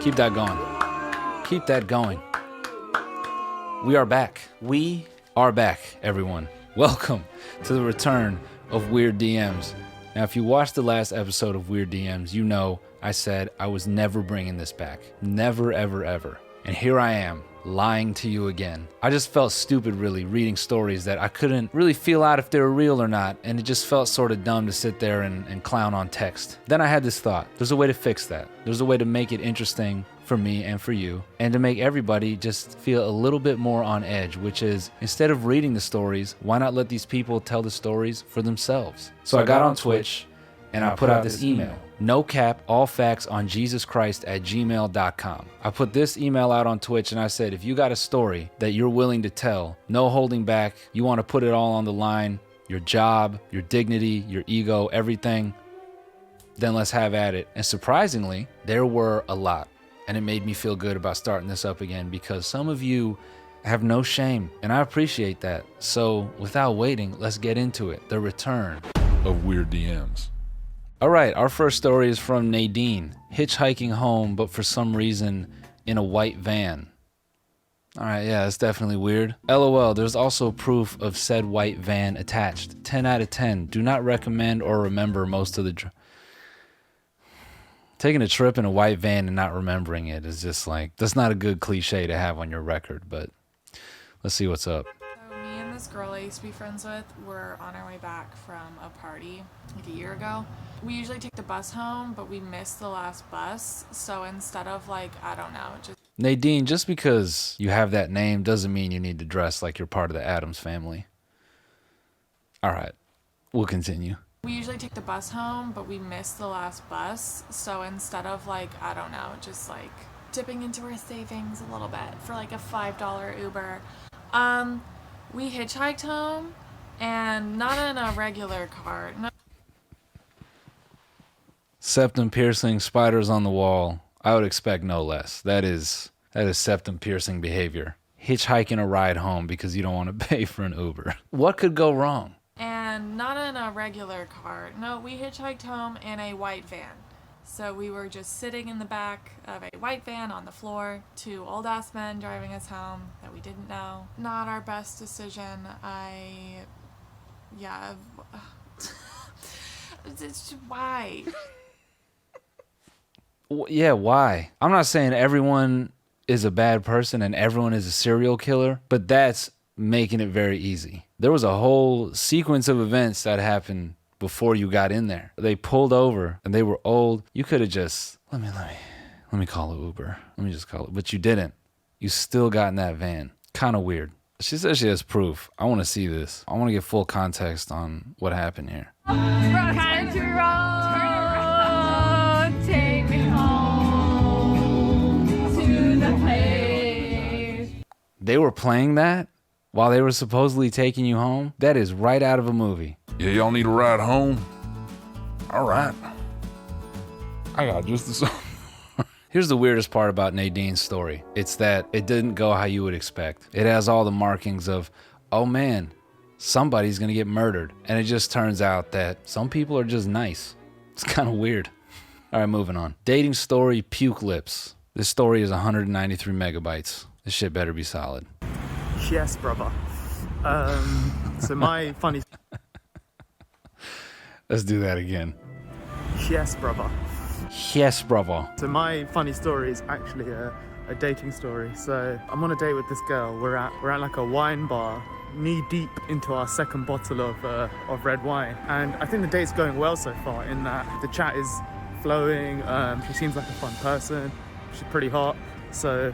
Keep that going. Keep that going. We are back. We are back, everyone. Welcome to the return of Weird DMs. Now, if you watched the last episode of Weird DMs, you know I said I was never bringing this back. Never, ever, ever. And here I am, lying to you again. I just felt stupid, really, reading stories that I couldn't really feel out if they were real or not, and it just felt sort of dumb to sit there and clown on text. Then I had this thought. There's a way to fix that. There's a way to make it interesting for me and for you, and to make everybody just feel a little bit more on edge, which is, instead of reading the stories, why not let these people tell the stories for themselves? So I got on Twitch, and I put out this email. No cap, all facts on jesuschrist@gmail.com. I put this email out on Twitch, and I said, if you got a story that you're willing to tell, no holding back, you want to put it all on the line, your job, your dignity, your ego, everything, then let's have at it. And surprisingly, there were a lot. And it made me feel good about starting this up again, because some of you have no shame, and I appreciate that. So without waiting, let's get into it. The return of Weird DMs. All right, our first story is from Nadine, hitchhiking home, but for some reason in a white van. All right, yeah, that's definitely weird. LOL, there's also proof of said white van attached. 10 out of 10. Do not recommend or remember most of the... Taking a trip in a white van and not remembering it is just like, that's not a good cliche to have on your record, but let's see what's up. So me and this girl I used to be friends with were on our way back from a party like a year ago. We usually take the bus home, but we missed the last bus. So instead of like, I don't know, just... Nadine, just because you have that name doesn't mean you need to dress like you're part of the Addams family. All right, we'll continue. We usually take the bus home, but we missed the last bus. So instead of like, I don't know, just like dipping into our savings a little bit for like a $5 Uber, we hitchhiked home, and not in a regular car. No. Septum piercing, spiders on the wall. I would expect no less. That is septum piercing behavior. Hitchhiking a ride home because you don't want to pay for an Uber. What could go wrong? And not in a regular car. No, we hitchhiked home in a white van. So we were just sitting in the back of a white van on the floor, two old-ass men driving us home that we didn't know. Not our best decision. It's why? Yeah, why? I'm not saying everyone is a bad person and everyone is a serial killer, but that's making it very easy. There was a whole sequence of events that happened before you got in there. They pulled over and they were old. You could have just, let me call an Uber. Let me just call it. But you didn't. You still got in that van. Kind of weird. She says she has proof. I want to see this. I want to get full context on what happened here. Country road, take me home to the place. They were playing that while they were supposedly taking you home? That is right out of a movie. Yeah, y'all need a ride home? All right. I got just the song. Here's the weirdest part about Nadine's story. It's that it didn't go how you would expect. It has all the markings of, oh man, somebody's gonna get murdered. And it just turns out that some people are just nice. It's kind of weird. All right, moving on. Dating story, puke lips. This story is 193 megabytes. This shit better be solid. Yes, brother. So my funny... Let's do that again. Yes, brother. Yes, bravo. So my funny story is actually a dating story. So I'm on a date with this girl. We're at like a wine bar, knee deep into our second bottle of red wine. And I think the date's going well so far in that the chat is flowing. She seems like a fun person. She's pretty hot. So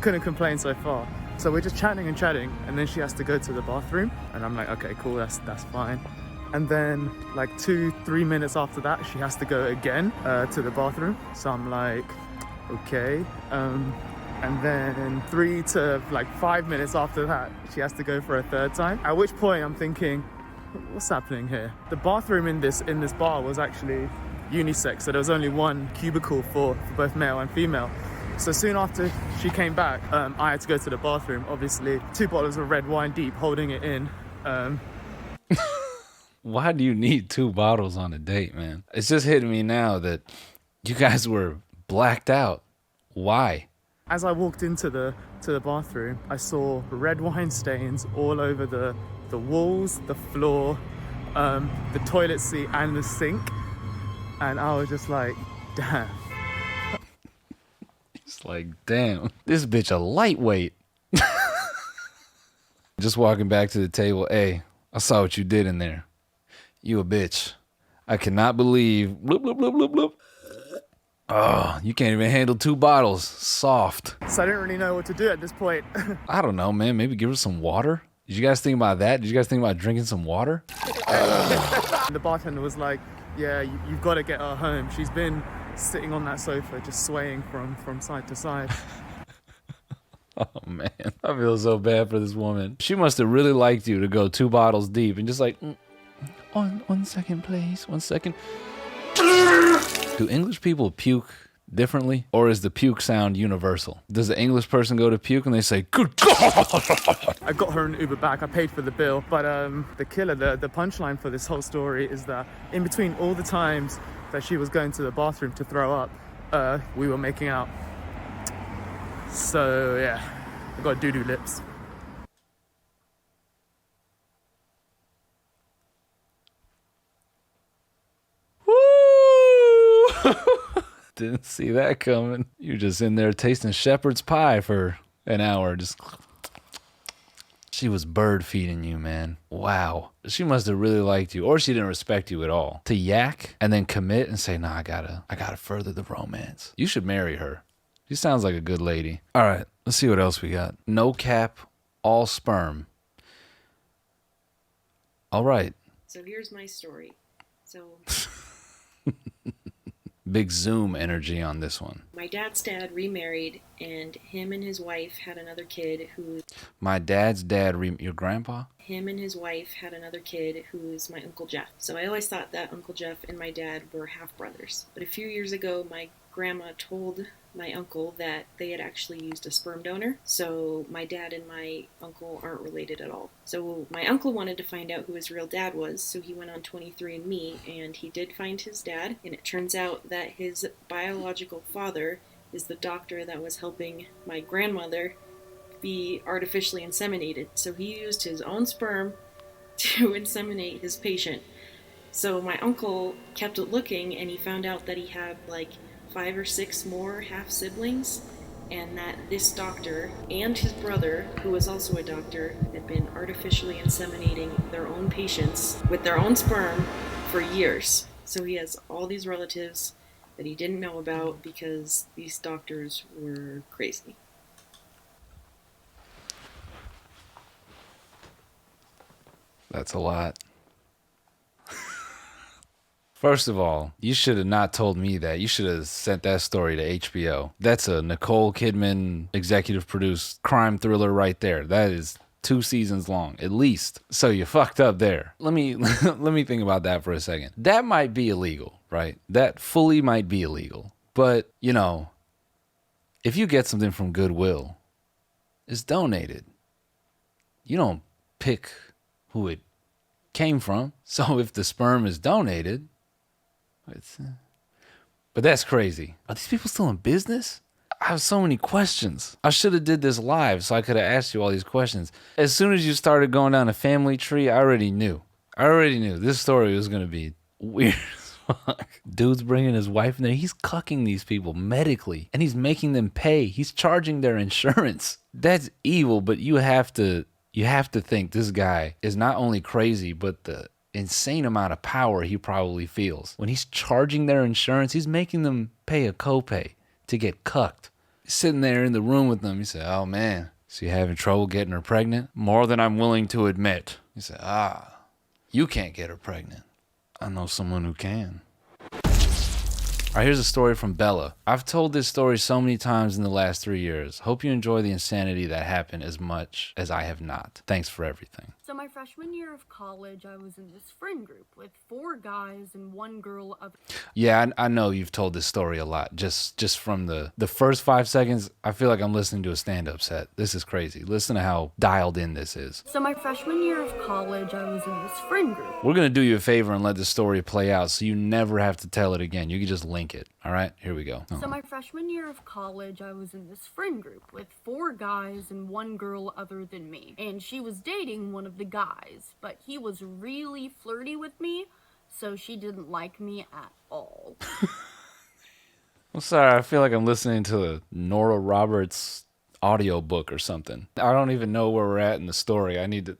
couldn't complain so far. So we're just chatting, and then she has to go to the bathroom, and I'm like, okay, cool, that's fine. And then like 2-3 minutes after that, she has to go again to the bathroom. So I'm like, okay. And then 3 to like 5 minutes after that, she has to go for a third time. At which point I'm thinking, what's happening here? The bathroom in this bar was actually unisex, so there was only one cubicle for both male and female. So soon after she came back, I had to go to the bathroom, obviously. 2 bottles of red wine deep, holding it in. Why do you need 2 bottles on a date, man? It's just hitting me now that you guys were blacked out Why? As I walked into the bathroom, I saw red wine stains all over the walls, the floor, the toilet seat and the sink. And I was just like, damn. It's like, damn, this bitch a lightweight. Just walking back to the table. Hey, I saw what you did in there. You a bitch. I cannot believe. Bloop, bloop, bloop, bloop, bloop. Oh, you can't even handle 2 bottles. Soft. So I didn't really know what to do at this point. I don't know, man. Maybe give her some water. Did you guys think about that? Did you guys think about drinking some water? The bartender was like, yeah, you've got to get her home. She's been sitting on that sofa, just swaying from side to side. Oh, man. I feel so bad for this woman. She must have really liked you to go 2 bottles deep and just like, one second, please. 1 second. Do English people puke differently? Or is the puke sound universal? Does the English person go to puke and they say, good God? I got her an Uber back. I paid for the bill. But the killer, the punchline for this whole story is that in between all the times that she was going to the bathroom to throw up, we were making out. So yeah, I got doo-doo lips. Woo! Didn't see that coming. You're just in there tasting shepherd's pie for an hour. Just. She was bird feeding you, man. Wow. She must have really liked you, or she didn't respect you at all. To yak and then commit and say, nah, I gotta further the romance. You should marry her. She sounds like a good lady. All right, let's see what else we got. No cap, all sperm. All right. So here's my story. So Big Zoom energy on this one. my dad's dad remarried, and him and his wife had another kid who... My dad's dad, your grandpa? Him and his wife had another kid who's my Uncle Jeff. So I always thought that Uncle Jeff and my dad were half-brothers. But a few years ago, my grandma told my uncle that they had actually used a sperm donor, so my dad and my uncle aren't related at all. So my uncle wanted to find out who his real dad was, so he went on 23andMe, and he did find his dad, and it turns out that his biological father is the doctor that was helping my grandmother be artificially inseminated. So he used his own sperm to inseminate his patient. So my uncle kept looking, and he found out that he had like 5 or 6 more half-siblings, and that this doctor and his brother, who was also a doctor, had been artificially inseminating their own patients with their own sperm for years. So he has all these relatives that he didn't know about because these doctors were crazy. That's a lot. First of all, you should have not told me that. You should have sent that story to HBO. That's a Nicole Kidman executive produced crime thriller right there. That is 2 seasons long, at least. So you fucked up there. Let me think about that for a second. That might be illegal, right? That fully might be illegal. But, you know, if you get something from Goodwill, it's donated. You don't pick who it came from. So if the sperm is donated, but that's crazy. Are these people still in business? I have so many questions. I should have did this live so I could have asked you all these questions. As soon as you started going down a family tree, I already knew. This story was going to be weird as fuck. Dude's bringing his wife in there. He's cucking these people medically, and he's making them pay. He's charging their insurance. That's evil, but you have to think this guy is not only crazy, but the insane amount of power he probably feels. When he's charging their insurance, he's making them pay a copay to get cucked. He's sitting there in the room with them. He said, oh man, so you having trouble getting her pregnant? More than I'm willing to admit. He said, you can't get her pregnant. I know someone who can. All right, here's a story from Bella. I've told this story so many times in the last 3 years. Hope you enjoy the insanity that happened as much as I have not. Thanks for everything. So my freshman year of college, I was in this friend group with 4 guys and 1 girl of... Yeah, I know you've told this story a lot. Just from the first 5 seconds, I feel like I'm listening to a stand-up set. This is crazy. Listen to how dialed in this is. So my freshman year of college, I was in this friend group. We're going to do you a favor and let the story play out so you never have to tell it again. You can just link it. All right? Here we go. So my freshman year of college, I was in this friend group with 4 guys and 1 girl other than me. And she was dating one of the guys, but he was really flirty with me, so she didn't like me at all. I'm sorry. I feel like I'm listening to a Nora Roberts audiobook or something. I don't even know where we're at in the story. I need to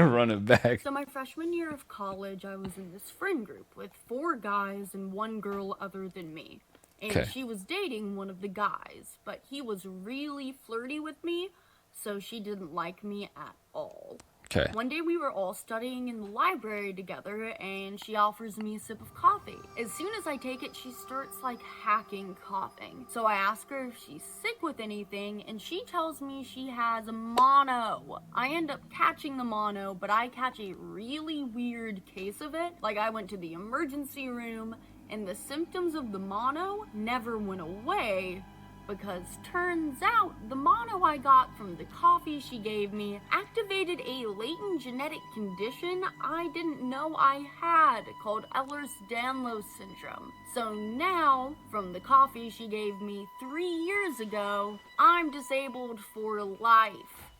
run it back. So my freshman year of college, I was in this friend group with 4 guys and 1 girl other than me. And she was dating one of the guys, but he was really flirty with me, so she didn't like me at all. Okay. One day we were all studying in the library together, and she offers me a sip of coffee. As soon as I take it, she starts like hacking coughing. So I ask her if she's sick with anything, and she tells me she has mono. I end up catching the mono, but I catch a really weird case of it. Like I went to the emergency room, and the symptoms of the mono never went away, because turns out the mono I got from the coffee she gave me activated a latent genetic condition I didn't know I had called Ehlers-Danlos syndrome. So now, from the coffee she gave me 3 years ago, I'm disabled for life.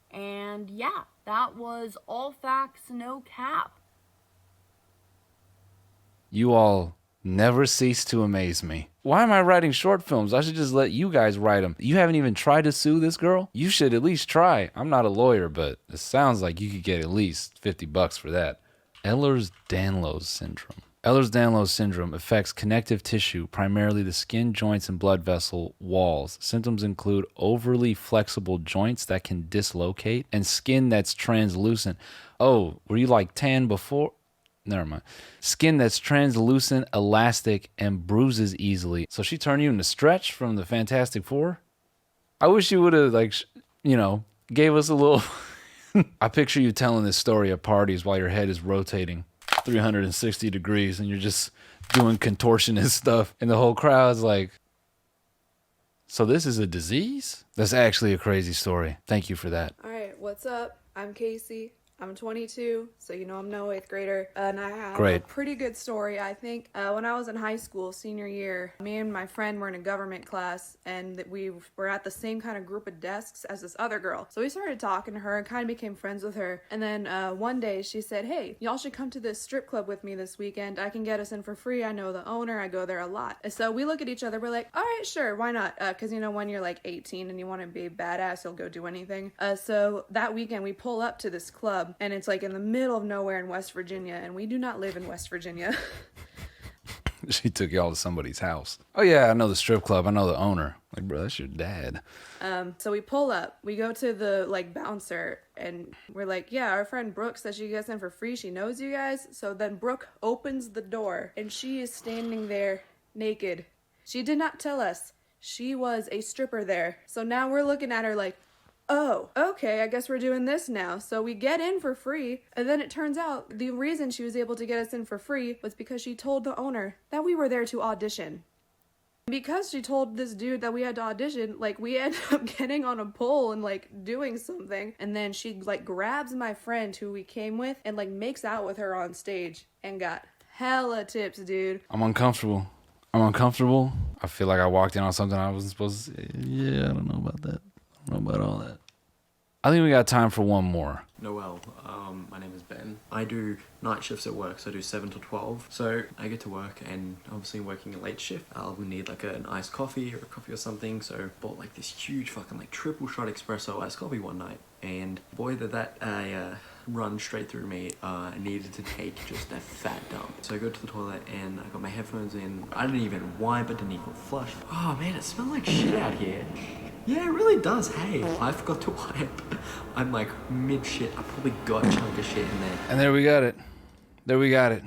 And yeah, that was all facts, no cap. You all never cease to amaze me. Why am I writing short films? I should just let you guys write them. You haven't even tried to sue this girl? You should at least try. I'm not a lawyer, but it sounds like you could get at least $50 for that. Ehlers-Danlos syndrome. Ehlers-Danlos syndrome affects connective tissue, primarily the skin, joints, and blood vessel walls. Symptoms include overly flexible joints that can dislocate and skin that's translucent. Oh, were you like tan before? Never mind. Skin that's translucent, elastic, and bruises easily. So she turned you into Stretch from the Fantastic Four? I wish you would have, gave us a little... I picture you telling this story at parties while your head is rotating 360 degrees and you're just doing contortionist stuff. And the whole crowd's like, so this is a disease? That's actually a crazy story. Thank you for that. All right, what's up? I'm Casey. I'm 22, so you know I'm no 8th grader, and I have a pretty good story, I think. When I was in high school, senior year, me and my friend were in a government class, and we were at the same kind of group of desks as this other girl. So we started talking to her and kind of became friends with her, and then one day she said, hey, y'all should come to this strip club with me this weekend. I can get us in for free. I know the owner. I go there a lot. And so we look at each other. We're like, all right, sure, why not? Because, when you're like 18 and you want to be badass, you'll go do anything. So that weekend, we pull up to this club, and it's like in the middle of nowhere in West Virginia, and we do not live in West Virginia. She took y'all to somebody's house. Oh yeah, I know the strip club. I know the owner. Like, bro, that's your dad. So we pull up. We go to the bouncer, and we're like, yeah, our friend Brooke says she gets in for free. She knows you guys. So then Brooke opens the door, and she is standing there naked. She did not tell us she was a stripper there. So now we're looking at her like, oh, okay, I guess we're doing this now. So we get in for free, and then it turns out the reason she was able to get us in for free was because she told the owner that we were there to audition. Because she told this dude that we had to audition, we end up getting on a pole and doing something, and then she grabs my friend who we came with and makes out with her on stage and got hella tips, dude. I'm uncomfortable. I feel like I walked in on something I wasn't supposed to say. Yeah, I don't know about that. I don't know about all that. I think we got time for one more. Noel, my name is Ben. I do night shifts at work, so I do 7 to 12. So I get to work, and obviously working a late shift, I'll need an iced coffee or a coffee or something. So I bought this huge fucking triple shot espresso iced coffee one night, and boy did that run straight through me. I needed to take just a fat dump. So I go to the toilet and I got my headphones in. I didn't even wipe, I didn't even flush. Oh man, it smells like shit out here. Yeah, it really does. Hey, I forgot to wipe. I'm mid shit. I probably got a chunk of shit in there. And there we got it.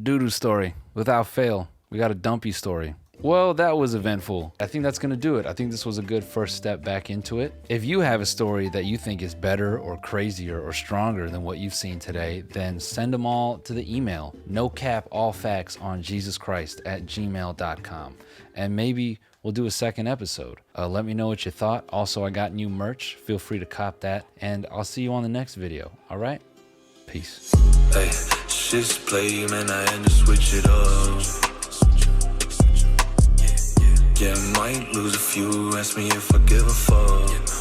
Doo-doo story. Without fail. We got a dumpy story. Well, that was eventful. I think that's gonna do it. I think this was a good first step back into it. If you have a story that you think is better or crazier or stronger than what you've seen today, then send them all to the email, nocapallfactsonjesuschrist@gmail.com. And maybe we'll do a second episode. Let me know what you thought. Also, I got new merch. Feel free to cop that. And I'll see you on the next video. All right? Peace. Hey, shit's play, man, I had to switch it up. Yeah, might lose a few, ask me if I give a fuck.